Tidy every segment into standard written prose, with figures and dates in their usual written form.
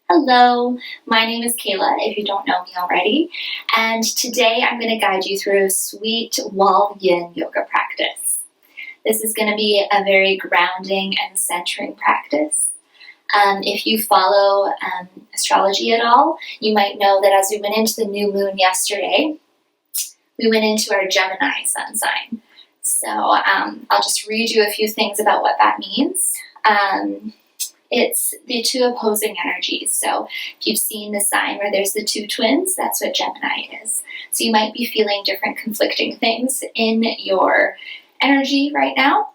Hello, my name is Kayla, if you don't know me already, and today I'm going to guide you through a sweet wall yin yoga practice. This is going to be a very grounding and centering practice. If you follow astrology at all, you might know that as we went into the new moon yesterday, we went into our Gemini sun sign. So I'll just read you a few things about what that means. It's the two opposing energies. So if you've seen the sign where there's the two twins, that's what Gemini is. So you might be feeling different conflicting things in your energy right now.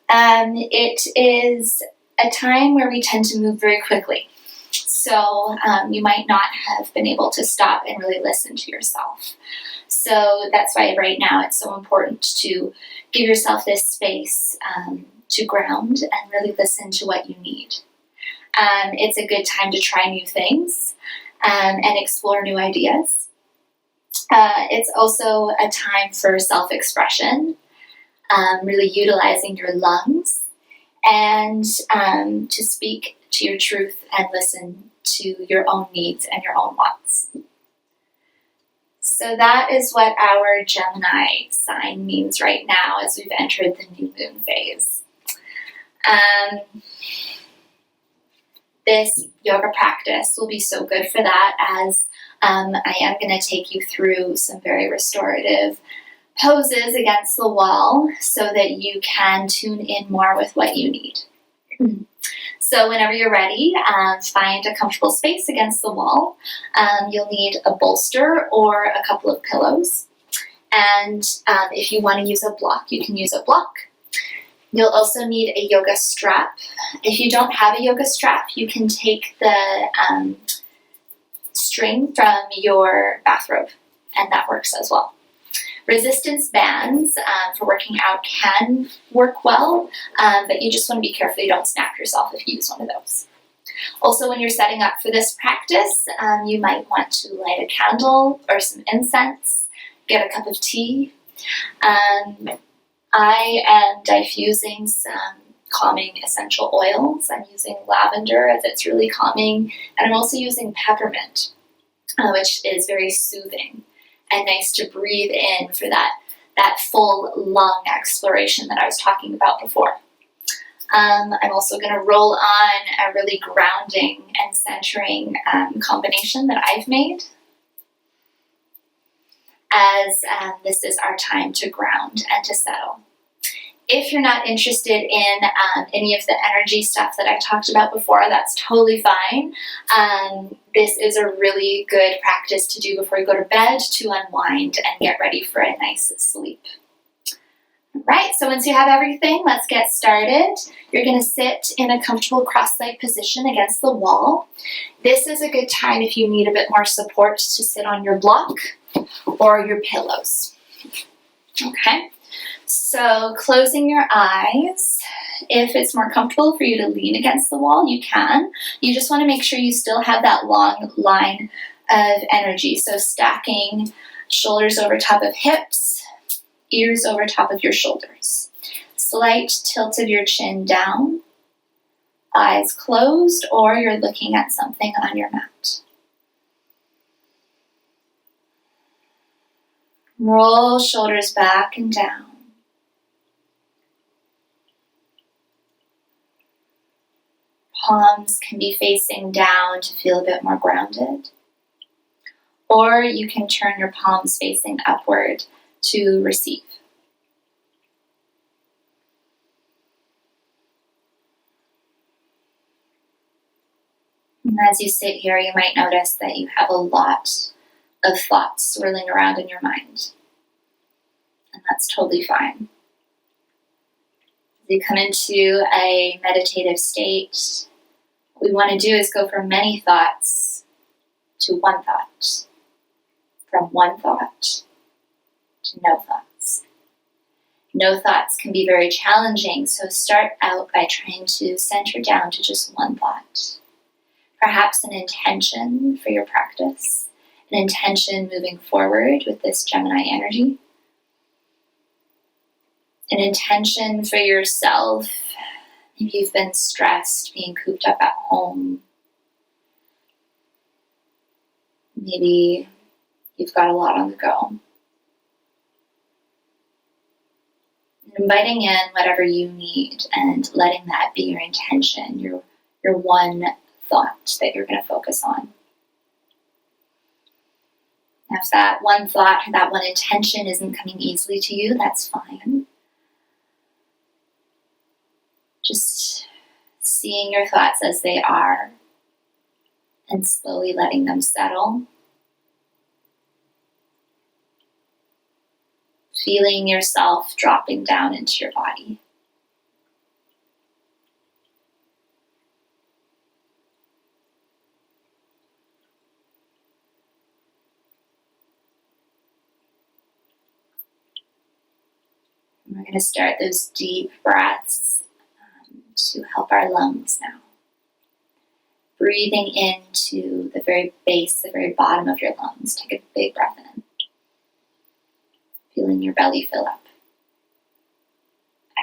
It is a time where we tend to move very quickly. So you might not have been able to stop and really listen to yourself. So that's why right now it's so important to give yourself this space to ground and really listen to what you need. It's a good time to try new things and explore new ideas. It's also a time for self-expression, really utilizing your lungs and to speak to your truth and listen to your own needs and your own wants. So that is what our Gemini sign means right now as we've entered the new moon phase. This yoga practice will be so good for that, as I am going to take you through some very restorative poses against the wall so that you can tune in more with what you need. So whenever you're ready, find a comfortable space against the wall. You'll need a bolster or a couple of pillows. And if you want to use a block, you can use a block. You'll also need a yoga strap. If you don't have a yoga strap, you can take the string from your bathrobe, and that works as well. Resistance bands for working out can work well, but you just want to be careful you don't snap yourself if you use one of those. Also, when you're setting up for this practice, you might want to light a candle or some incense, get a cup of tea. I am diffusing some calming essential oils. I'm using lavender as it's really calming, and I'm also using peppermint, which is very soothing and nice to breathe in for that full lung exploration that I was talking about before. I'm also going to roll on a really grounding and centering combination that I've made, as this is our time to ground and to settle. If you're not interested in any of the energy stuff that I talked about before, that's totally fine. This is a really good practice to do before you go to bed to unwind and get ready for a nice sleep. All right, so once you have everything, let's get started. You're going to sit in a comfortable cross-legged position against the wall. This is a good time if you need a bit more support to sit on your block or your pillows. Okay, so closing your eyes. If it's more comfortable for you to lean against the wall, you can. You just want to make sure you still have that long line of energy. So stacking shoulders over top of hips, ears over top of your shoulders. Slight tilt of your chin down, eyes closed, or you're looking at something on your mat. Roll shoulders back and down. Palms can be facing down to feel a bit more grounded. Or you can turn your palms facing upward to receive. And as you sit here, you might notice that you have a lot of thoughts swirling around in your mind. And that's totally fine. As you come into a meditative state, what we want to do is go from many thoughts to one thought. From one thought to no thoughts. No thoughts can be very challenging, so start out by trying to center down to just one thought. Perhaps an intention for your practice, an intention moving forward with this Gemini energy, an intention for yourself. Maybe you've been stressed, being cooped up at home, Maybe you've got a lot on the go. Inviting in whatever you need and letting that be your intention, your one thought that you're going to focus on. Now, if that one thought or that one intention isn't coming easily to you, that's fine. Just seeing your thoughts as they are and slowly letting them settle. Feeling yourself dropping down into your body. We're going to start those deep breaths to help our lungs now. Breathing into the very base, the very bottom of your lungs. Take a big breath in. Feeling your belly fill up.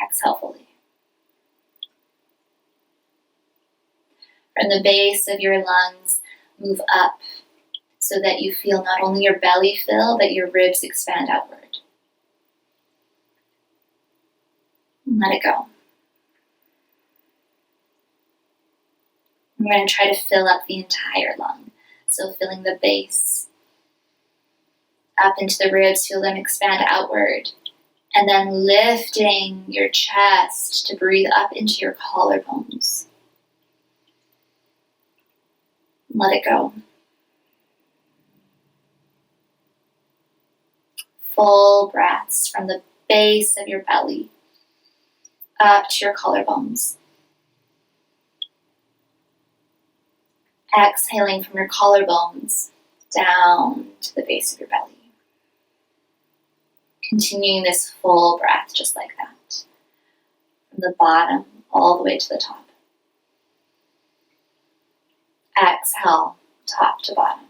Exhale fully. From the base of your lungs, move up so that you feel not only your belly fill, but your ribs expand outward. Let it go. I'm going to try to fill up the entire lung. So filling the base up into the ribs, feel them expand outward. And then lifting your chest to breathe up into your collarbones. Let it go. Full breaths from the base of your belly up to your collarbones. Exhaling from your collarbones down to the base of your belly. Continuing this full breath just like that. From the bottom all the way to the top. Exhale, top to bottom.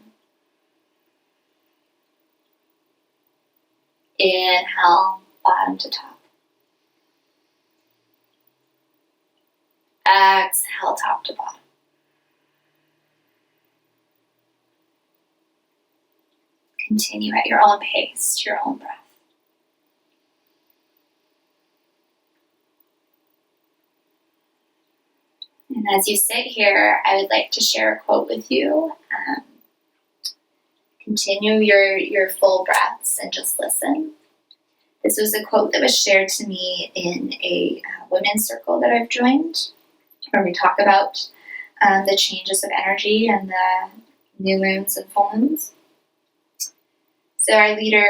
Inhale, bottom to top. Exhale, top to bottom. Continue at your own pace, your own breath. And as you sit here, I would like to share a quote with you. Continue your full breaths and just listen. This was a quote that was shared to me in a women's circle that I've joined, where we talk about the changes of energy and the new moons and full moons. So our leader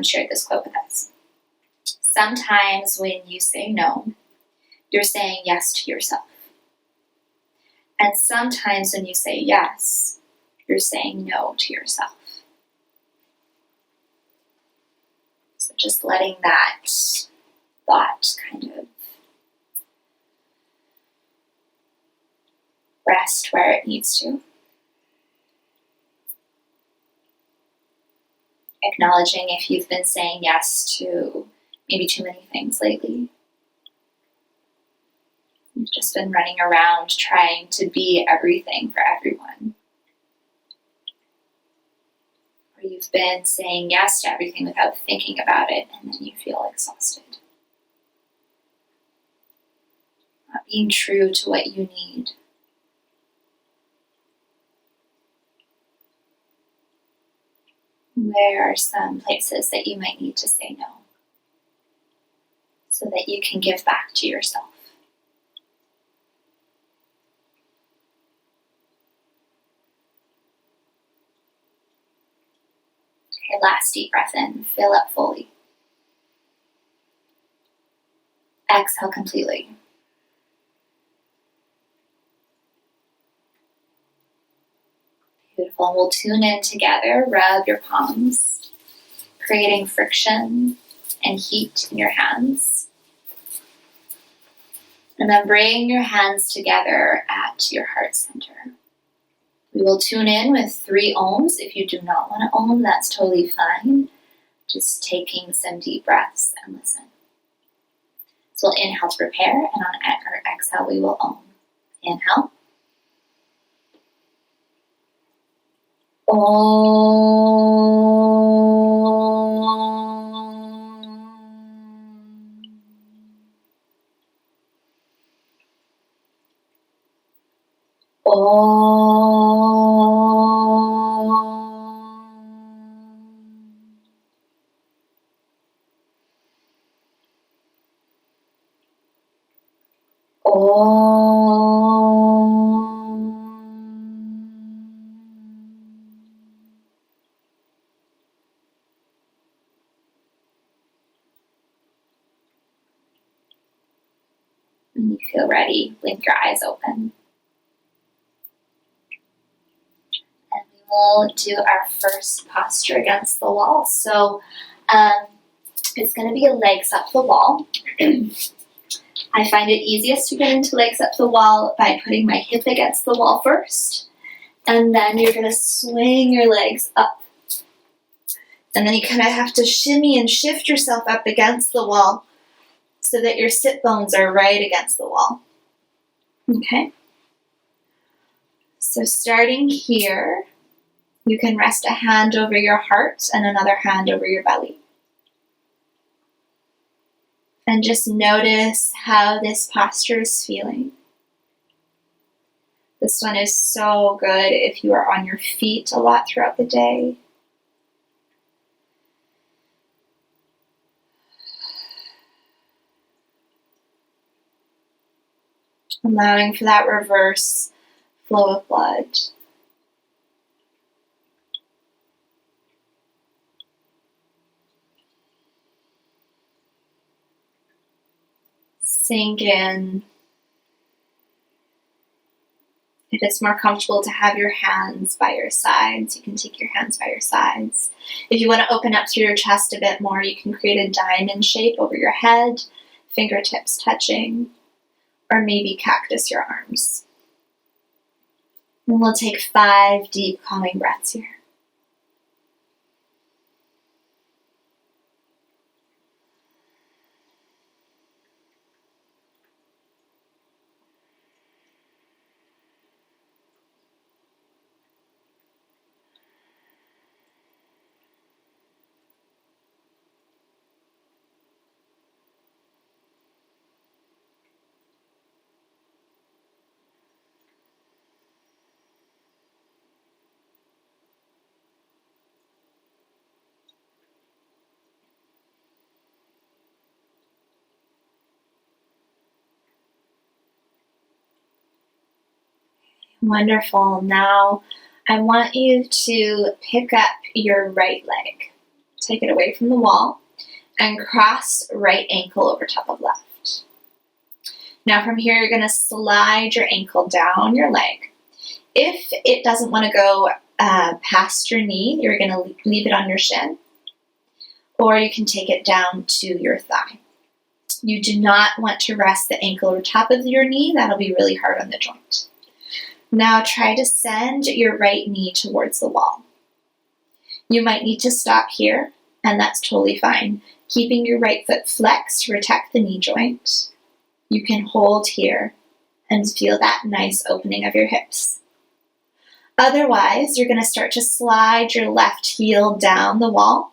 shared this quote with us. Sometimes when you say no, you're saying yes to yourself. And sometimes when you say yes, you're saying no to yourself. So just letting that thought kind of rest where it needs to. Acknowledging if you've been saying yes to maybe too many things lately. You've just been running around trying to be everything for everyone. Or you've been saying yes to everything without thinking about it, and then you feel exhausted. Not being true to what you need. Where are some places that you might need to say no, so that you can give back to yourself? Okay, last deep breath in, fill up fully. Exhale completely. Beautiful. We'll tune in together, rub your palms, creating friction and heat in your hands. And then bring your hands together at your heart center. We will tune in with 3 ohms. If you do not want to ohm, that's totally fine. Just taking some deep breaths and listen. So we'll inhale to prepare, and on our exhale, we will ohm. Inhale. When you feel ready, blink your eyes open. And we will do our first posture against the wall. So it's going to be legs up the wall. I find it easiest to get into legs up the wall by putting my hip against the wall first. And then you're going to swing your legs up. And then you kind of have to shimmy and shift yourself up against the wall so that your sit bones are right against the wall. Okay? So starting here, you can rest a hand over your heart and another hand over your belly. And just notice how this posture is feeling. This one is so good if you are on your feet a lot throughout the day. Allowing for that reverse flow of blood. Sink in. If it's more comfortable to have your hands by your sides, you can take your hands by your sides. If you want to open up through your chest a bit more, you can create a diamond shape over your head, fingertips touching, or maybe cactus your arms. And we'll take 5 deep calming breaths here. Wonderful. Now, I want you to pick up your right leg. Take it away from the wall and cross right ankle over top of left. Now from here, you're going to slide your ankle down your leg. If it doesn't want to go past your knee, you're going to leave it on your shin, or you can take it down to your thigh. You do not want to rest the ankle over top of your knee. That'll be really hard on the joint. Now try to send your right knee towards the wall. You might need to stop here, and that's totally fine. Keeping your right foot flexed to protect the knee joint. You can hold here and feel that nice opening of your hips. Otherwise, you're going to start to slide your left heel down the wall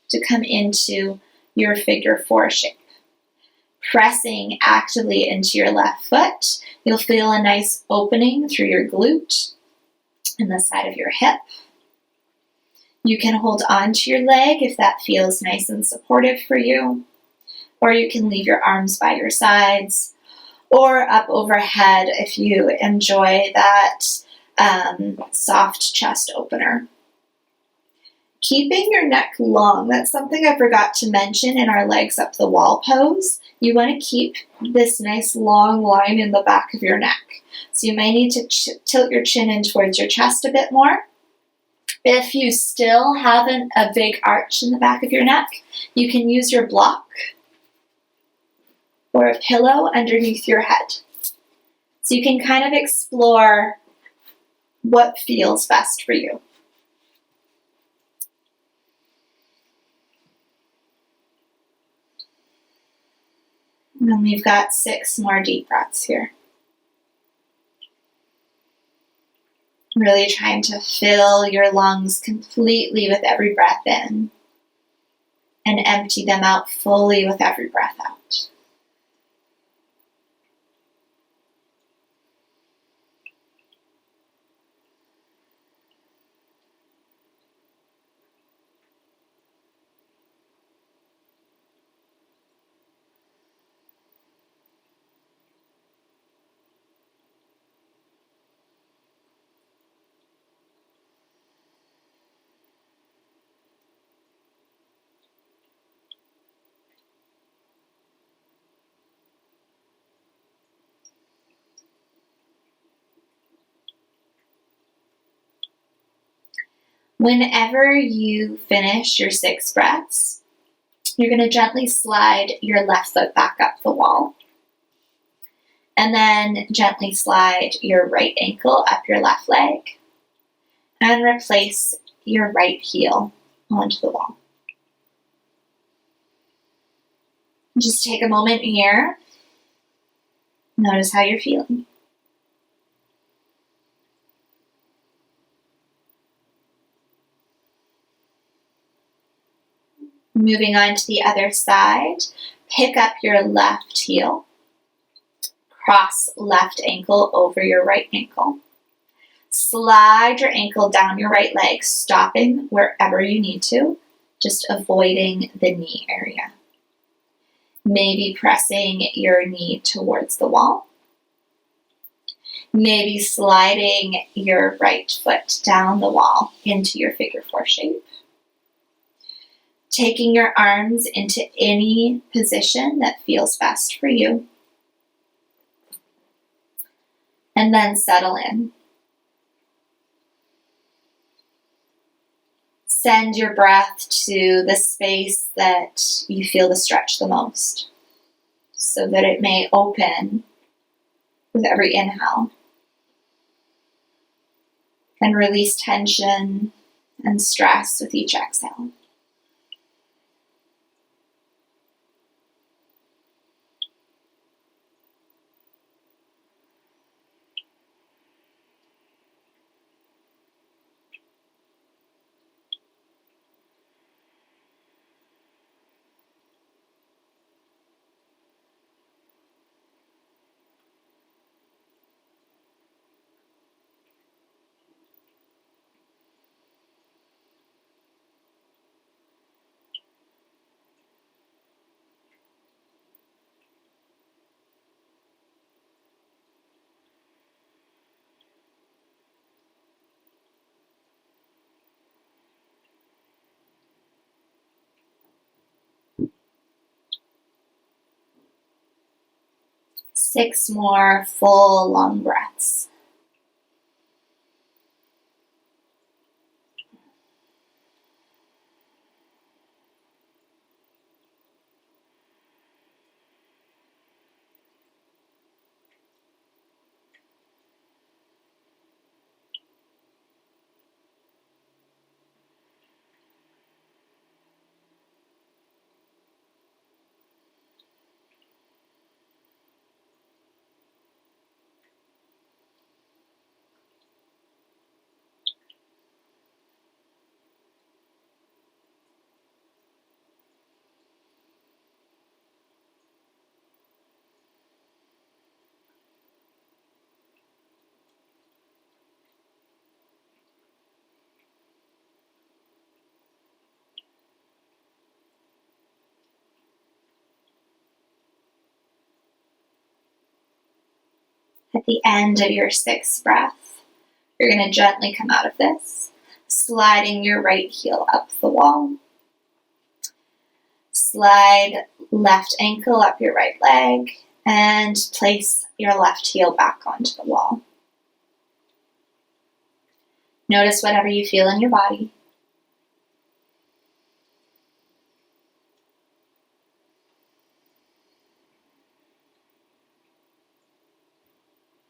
to come into your figure 4 shape. Pressing actively into your left foot, you'll feel a nice opening through your glute and the side of your hip. You can hold on to your leg if that feels nice and supportive for you, or you can leave your arms by your sides or up overhead if you enjoy that soft chest opener. Keeping your neck long, that's something I forgot to mention in our legs up the wall pose. You want to keep this nice long line in the back of your neck. So you might need to tilt your chin in towards your chest a bit more. If you still have a big arch in the back of your neck, you can use your block or a pillow underneath your head. So you can kind of explore what feels best for you. And then we've got 6 more deep breaths here. Really trying to fill your lungs completely with every breath in and empty them out fully with every breath out. Whenever you finish your 6 breaths, you're going to gently slide your left foot back up the wall. And then gently slide your right ankle up your left leg. And replace your right heel onto the wall. Just take a moment here. Notice how you're feeling. Moving on to the other side, pick up your left heel, cross left ankle over your right ankle. Slide your ankle down your right leg, stopping wherever you need to, just avoiding the knee area. Maybe pressing your knee towards the wall. Maybe sliding your right foot down the wall into your figure 4 shape. Taking your arms into any position that feels best for you. And then settle in. Send your breath to the space that you feel the stretch the most, so that it may open with every inhale. And release tension and stress with each exhale. Six more full, long breaths. At the end of your 6th breath, you're going to gently come out of this, sliding your right heel up the wall. Slide left ankle up your right leg and place your left heel back onto the wall. Notice whatever you feel in your body.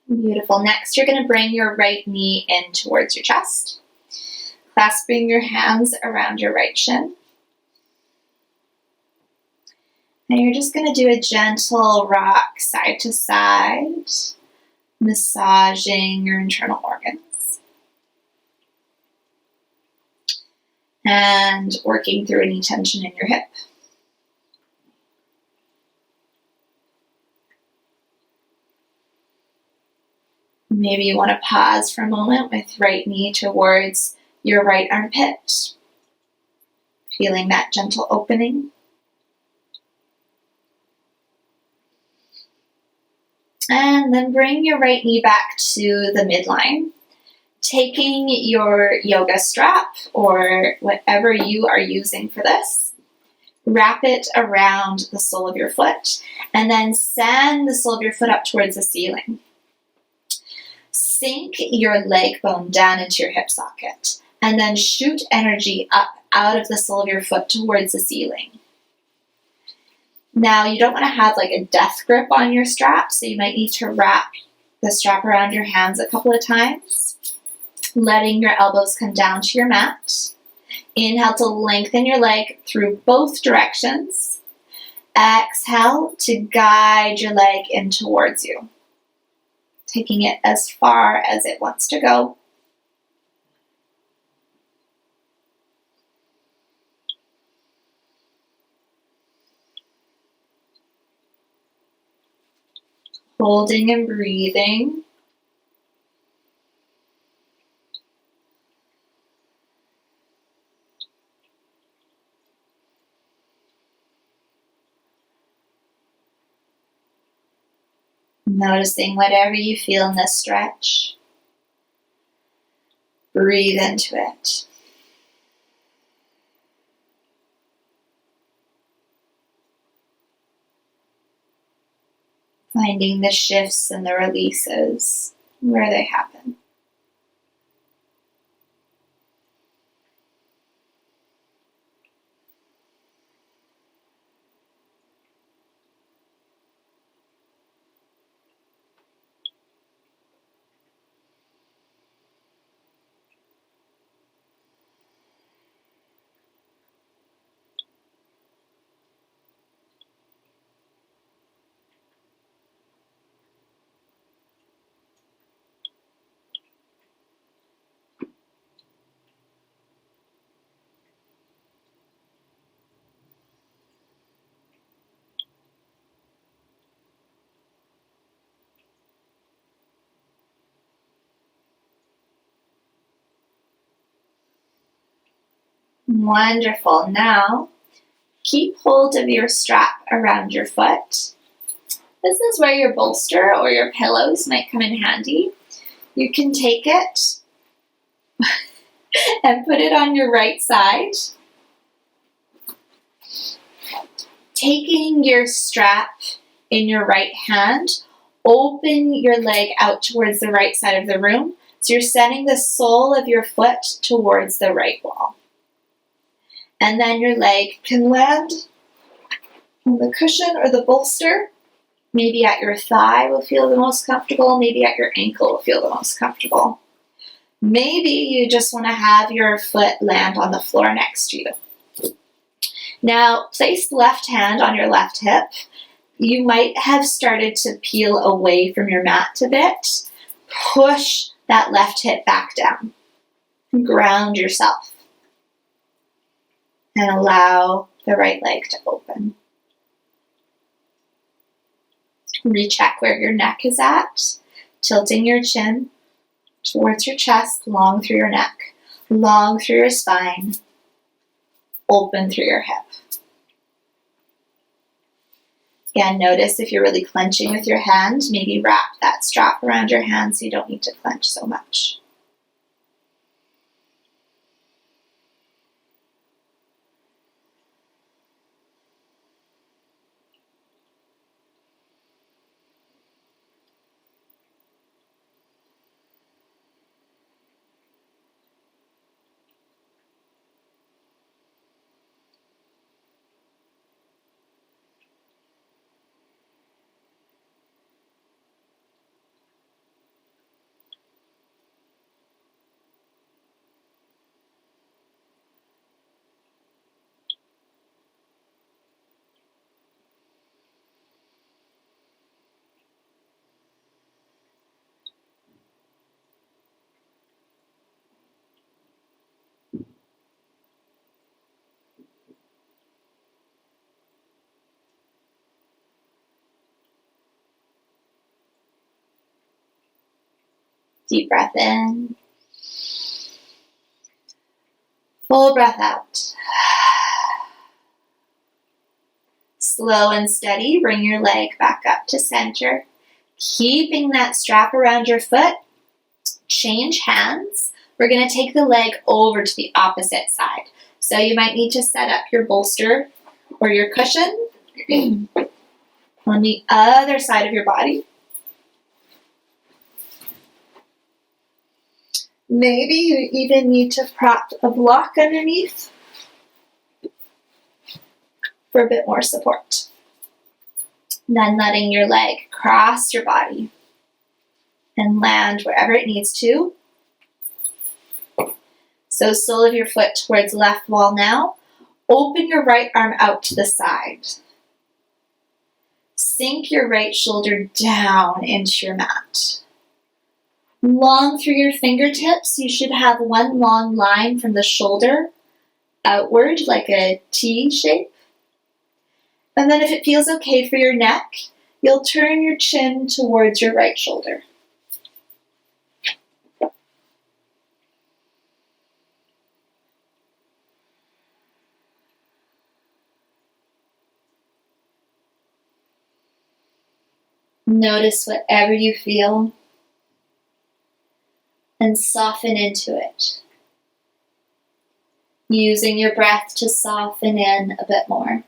Beautiful. Next, you're going to bring your right knee in towards your chest, clasping your hands around your right shin. And you're just going to do a gentle rock side to side, massaging your internal organs. and working through any tension in your hip. Maybe you want to pause for a moment with right knee towards your right armpit, feeling that gentle opening. And then bring your right knee back to the midline. Taking your yoga strap or whatever you are using for this, wrap it around the sole of your foot, and then send the sole of your foot up towards the ceiling. Sink your leg bone down into your hip socket, and then shoot energy up out of the sole of your foot towards the ceiling. Now, you don't want to have like a death grip on your strap, so you might need to wrap the strap around your hands a couple of times, letting your elbows come down to your mat. Inhale to lengthen your leg through both directions. Exhale to guide your leg in towards you, taking it as far as it wants to go. Holding and breathing. Noticing whatever you feel in this stretch. Breathe into it. Finding the shifts and the releases where they happen. Wonderful. Now, keep hold of your strap around your foot. This is where your bolster or your pillows might come in handy. You can take it and put it on your right side. Taking your strap in your right hand, open your leg out towards the right side of the room. So you're sending the sole of your foot towards the right wall. And then your leg can land on the cushion or the bolster. Maybe at your thigh will feel the most comfortable. Maybe at your ankle will feel the most comfortable. Maybe you just want to have your foot land on the floor next to you. Now, place left hand on your left hip. You might have started to peel away from your mat a bit. Push that left hip back down. Ground yourself. And allow the right leg to open. Recheck where your neck is at. Tilting your chin towards your chest, long through your neck, long through your spine, open through your hip. Again, notice if you're really clenching with your hand, maybe wrap that strap around your hand so you don't need to clench so much. Deep breath in. Full breath out. Slow and steady, bring your leg back up to center. Keeping that strap around your foot. Change hands. We're going to take the leg over to the opposite side. So you might need to set up your bolster or your cushion on the other side of your body. Maybe you even need to prop a block underneath for a bit more support. Then letting your leg cross your body and land wherever it needs to. So sole of your foot towards left wall now. Open your right arm out to the side. Sink your right shoulder down into your mat. Long through your fingertips, you should have one long line from the shoulder outward like a T shape. And then if it feels okay for your neck, you'll turn your chin towards your right shoulder. Notice whatever you feel and soften into it, using your breath to soften in a bit more.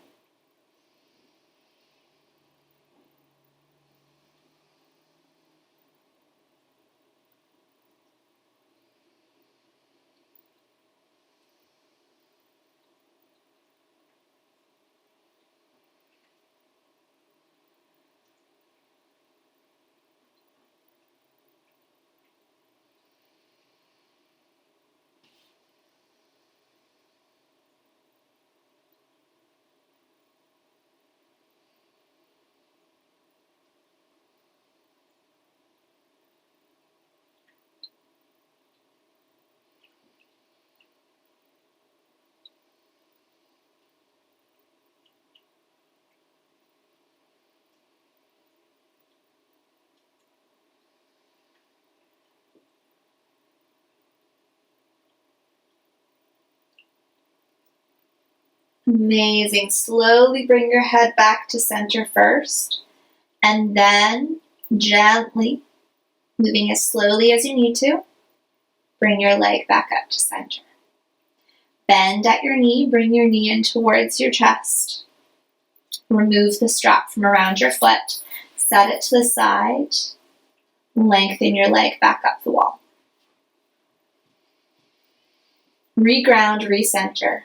Amazing. Slowly bring your head back to center first, and then gently, moving as slowly as you need to, bring your leg back up to center. Bend at your knee, bring your knee in towards your chest. Remove the strap from around your foot, set it to the side, lengthen your leg back up the wall. Reground, recenter.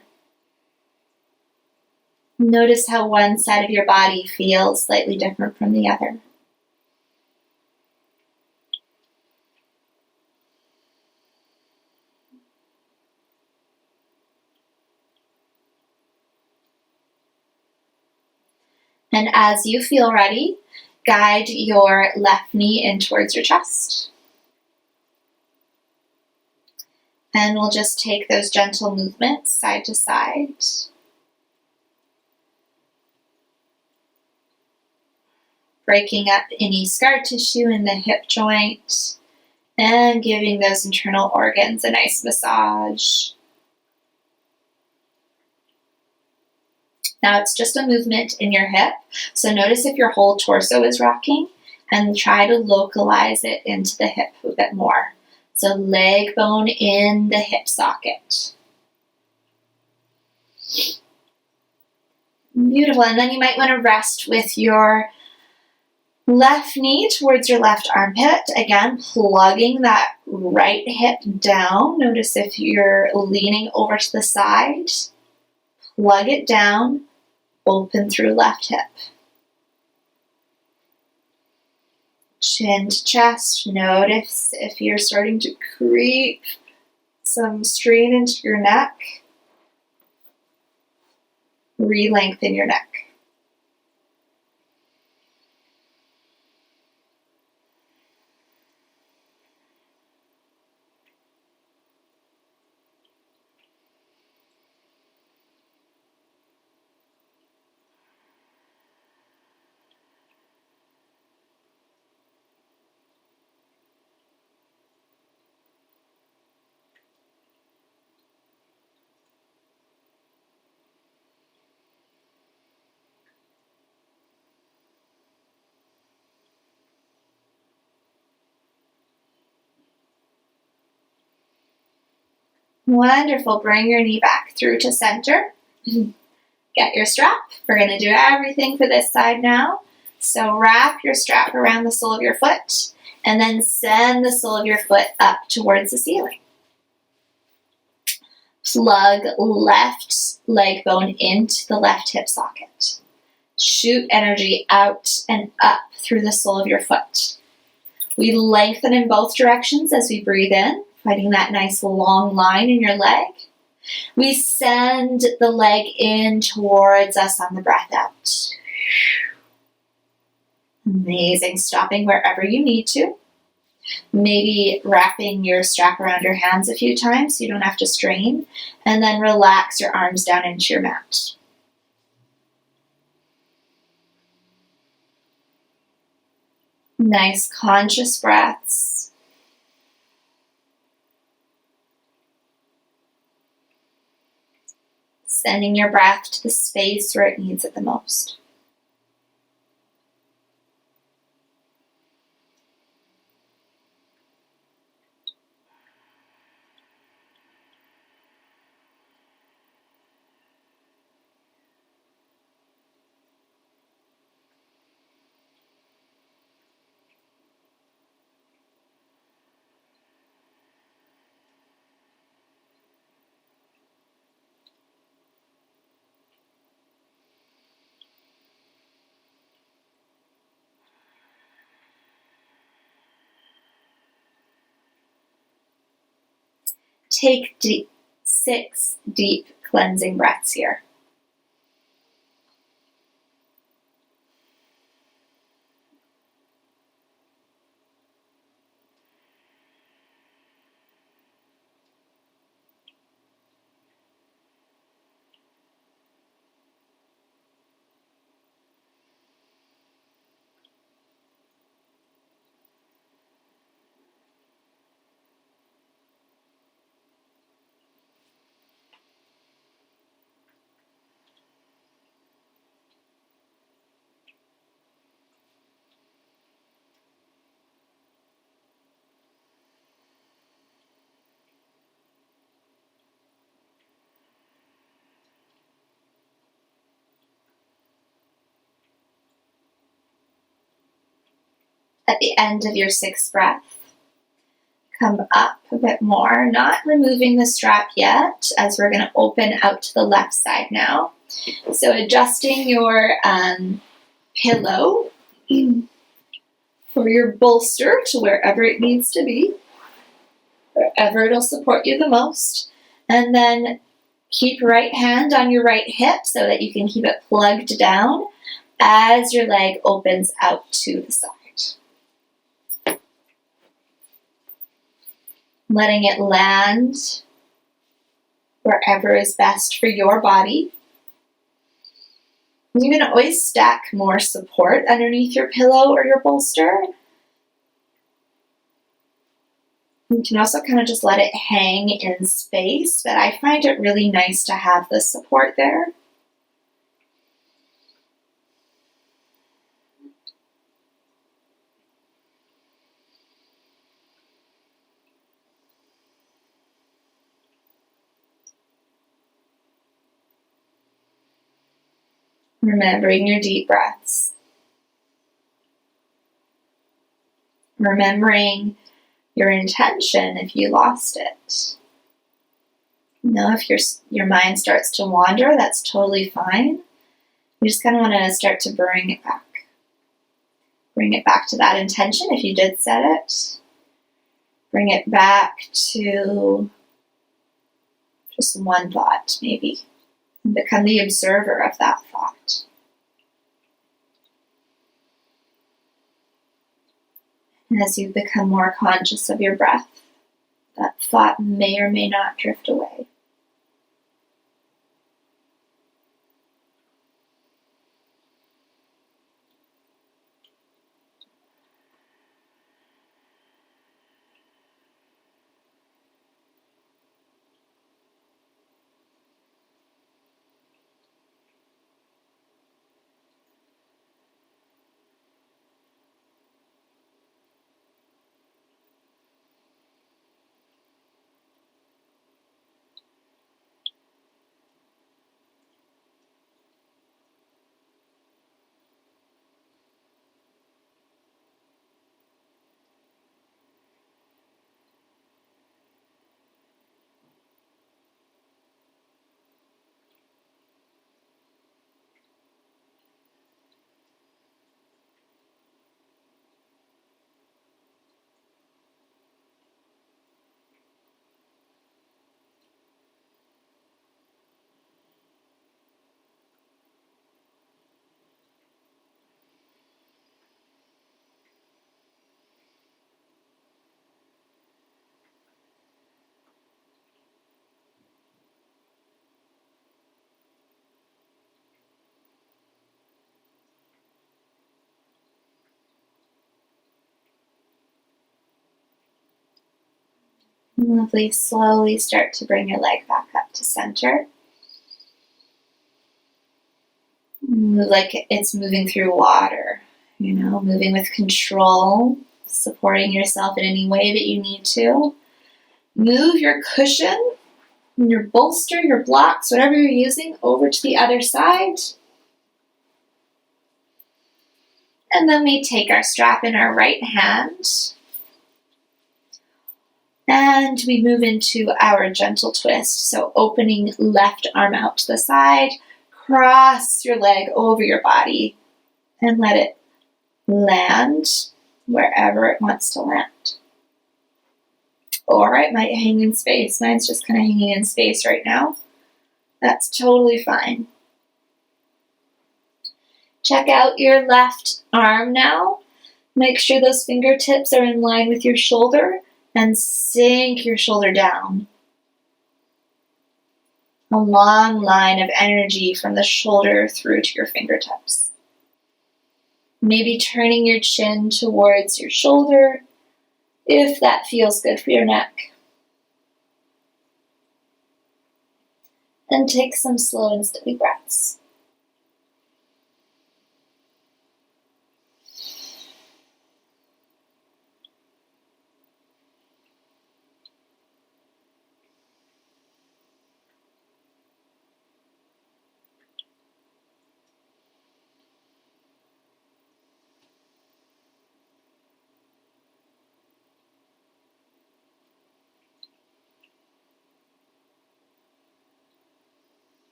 Notice how one side of your body feels slightly different from the other. And as you feel ready, guide your left knee in towards your chest. And we'll just take those gentle movements side to side. Breaking up any scar tissue in the hip joint and giving those internal organs a nice massage. Now it's just a movement in your hip, so notice if your whole torso is rocking and try to localize it into the hip a bit more. So leg bone in the hip socket. Beautiful, and then you might want to rest with your left knee towards your left armpit. Again, plugging that right hip down. Notice if you're leaning over to the side, plug it down, open through left hip. Chin to chest. Notice if you're starting to creep some strain into your neck. Re-lengthen your neck. Wonderful. Bring your knee back through to center. Get your strap. We're going to do everything for this side now. So wrap your strap around the sole of your foot and then send the sole of your foot up towards the ceiling. Plug left leg bone into the left hip socket. Shoot energy out and up through the sole of your foot. We lengthen in both directions as we breathe in, finding that nice long line in your leg. We send the leg in towards us on the breath out. Amazing. Stopping wherever you need to. Maybe wrapping your strap around your hands a few times so you don't have to strain. And then relax your arms down into your mat. Nice conscious breaths. Sending your breath to the space where it needs it the most. Take 6 deep cleansing breaths here. At the end of your 6th breath, come up a bit more, not removing the strap yet, as we're going to open out to the left side now. So adjusting your pillow for your bolster to wherever it needs to be, wherever it'll support you the most. And then keep right hand on your right hip so that you can keep it plugged down as your leg opens out to the side. Letting it land wherever is best for your body. You can always stack more support underneath your pillow or your bolster. You can also kind of just let it hang in space, but I find it really nice to have the support there. Remembering your deep breaths. Remembering your intention if you lost it. If your mind starts to wander, that's totally fine. You just kind of want to start to bring it back. Bring it back to that intention if you did set it. Bring it back to just one thought, maybe. And become the observer of that thought. And as you become more conscious of your breath, that thought may or may not drift away. Lovely. Slowly start to bring your leg back up to center. Move like it's moving through water, moving with control, supporting yourself in any way that you need to. Move your cushion, your bolster, your blocks, whatever you're using, over to the other side. And then we take our strap in our right hand and we move into our gentle twist. So opening left arm out to the side, cross your leg over your body and let it land wherever it wants to land. Or it might hang in space. Mine's just kind of hanging in space right now. That's totally fine. Check out your left arm now. Make sure those fingertips are in line with your shoulder and sink your shoulder down. A long line of energy from the shoulder through to your fingertips. Maybe turning your chin towards your shoulder if that feels good for your neck. And take some slow and steady breaths.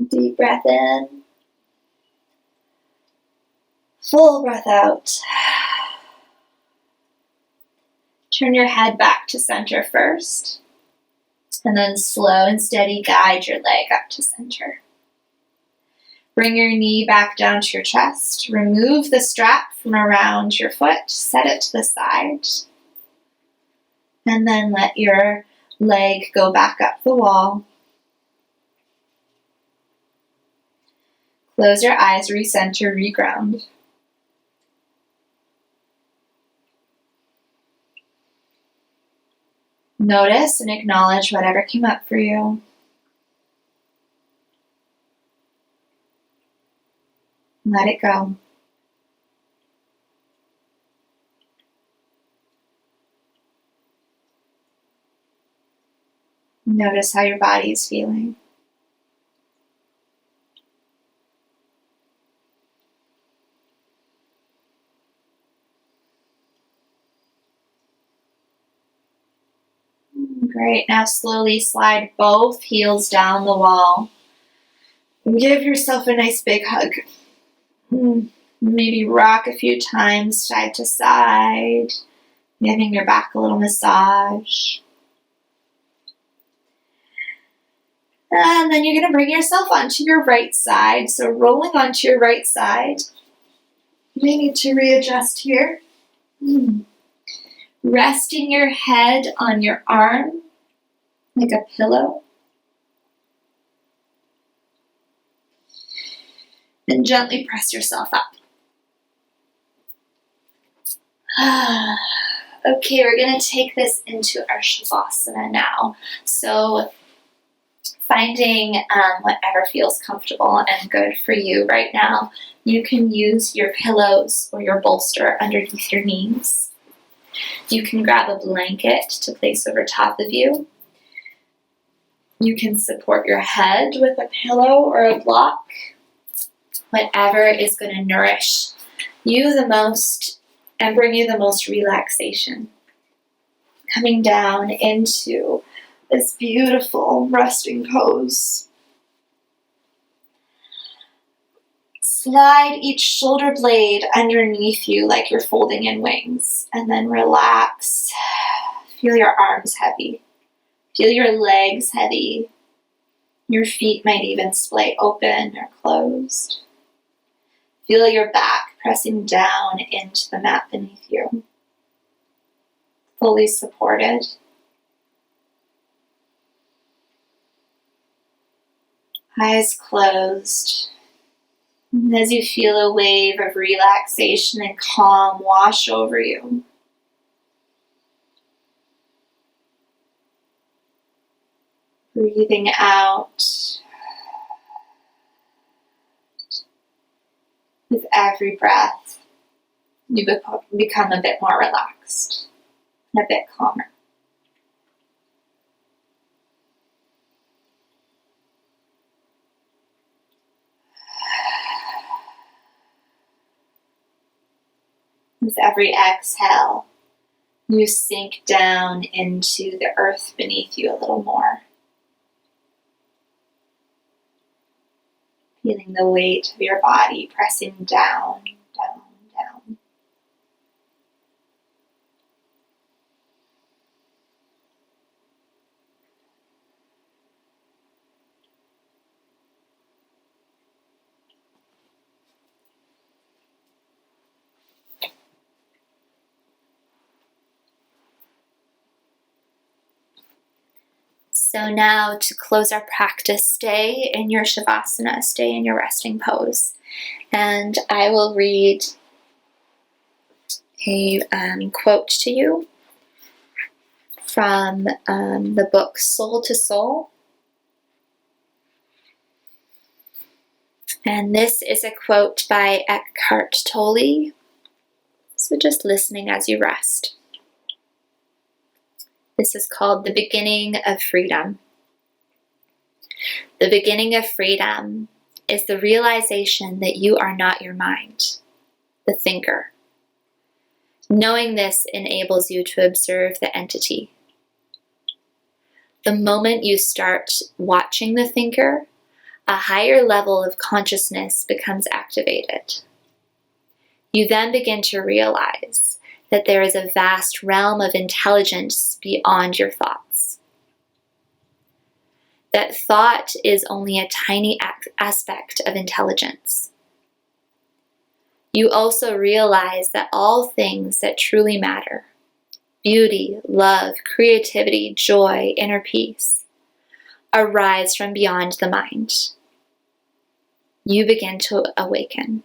Deep breath in. Full breath out. Turn your head back to center first. And then slow and steady guide your leg up to center. Bring your knee back down to your chest. Remove the strap from around your foot. Set it to the side. And then let your leg go back up the wall. Close your eyes, recenter, reground. Notice and acknowledge whatever came up for you. Let it go. Notice how your body is feeling. Great. Now slowly slide both heels down the wall. Give yourself a nice big hug. Maybe rock a few times side to side, giving your back a little massage. And then you're going to bring yourself onto your right side. So rolling onto your right side. You may need to readjust here. Resting your head on your arm like a pillow. And gently press yourself up. Okay, we're going to take this into our Shavasana now. So finding whatever feels comfortable and good for you right now. You can use your pillows or your bolster underneath your knees. You can grab a blanket to place over top of you. You can support your head with a pillow or a block, whatever is going to nourish you the most and bring you the most relaxation. Coming down into this beautiful resting pose. Slide each shoulder blade underneath you like you're folding in wings, and then relax. Feel your arms heavy. Feel your legs heavy. Your feet might even splay open or closed. Feel your back pressing down into the mat beneath you. Fully supported. Eyes closed. And as you feel a wave of relaxation and calm wash over you, breathing out with every breath, you become a bit more relaxed and a bit calmer. With every exhale, you sink down into the earth beneath you a little more. Feeling the weight of your body pressing down, down, down. So now to close our practice, stay in your Shavasana, stay in your resting pose. And I will read a quote to you from the book Soul to Soul. And this is a quote by Eckhart Tolle. So just listening as you rest. This is called The Beginning of Freedom. The beginning of freedom is the realization that you are not your mind, the thinker. Knowing this enables you to observe the entity. The moment you start watching the thinker, a higher level of consciousness becomes activated. You then begin to realize that there is a vast realm of intelligence beyond your thoughts. That thought is only a tiny aspect of intelligence. You also realize that all things that truly matter, beauty, love, creativity, joy, inner peace, arise from beyond the mind. You begin to awaken.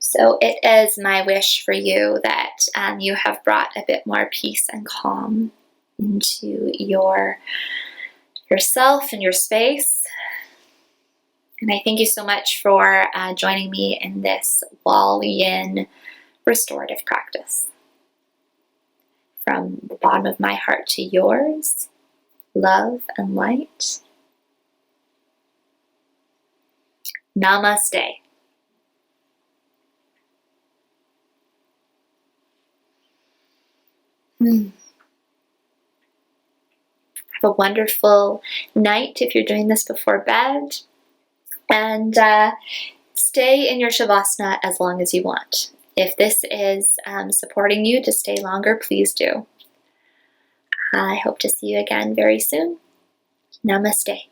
So it is my wish for you that you have brought a bit more peace and calm into yourself and your space. And I thank you so much for joining me in this Wall Yin restorative practice. From the bottom of my heart to yours, love and light. Namaste. Have a wonderful night if you're doing this before bed. And stay in your Shavasana as long as you want. If this is supporting you to stay longer, please do. I hope to see you again very soon. Namaste.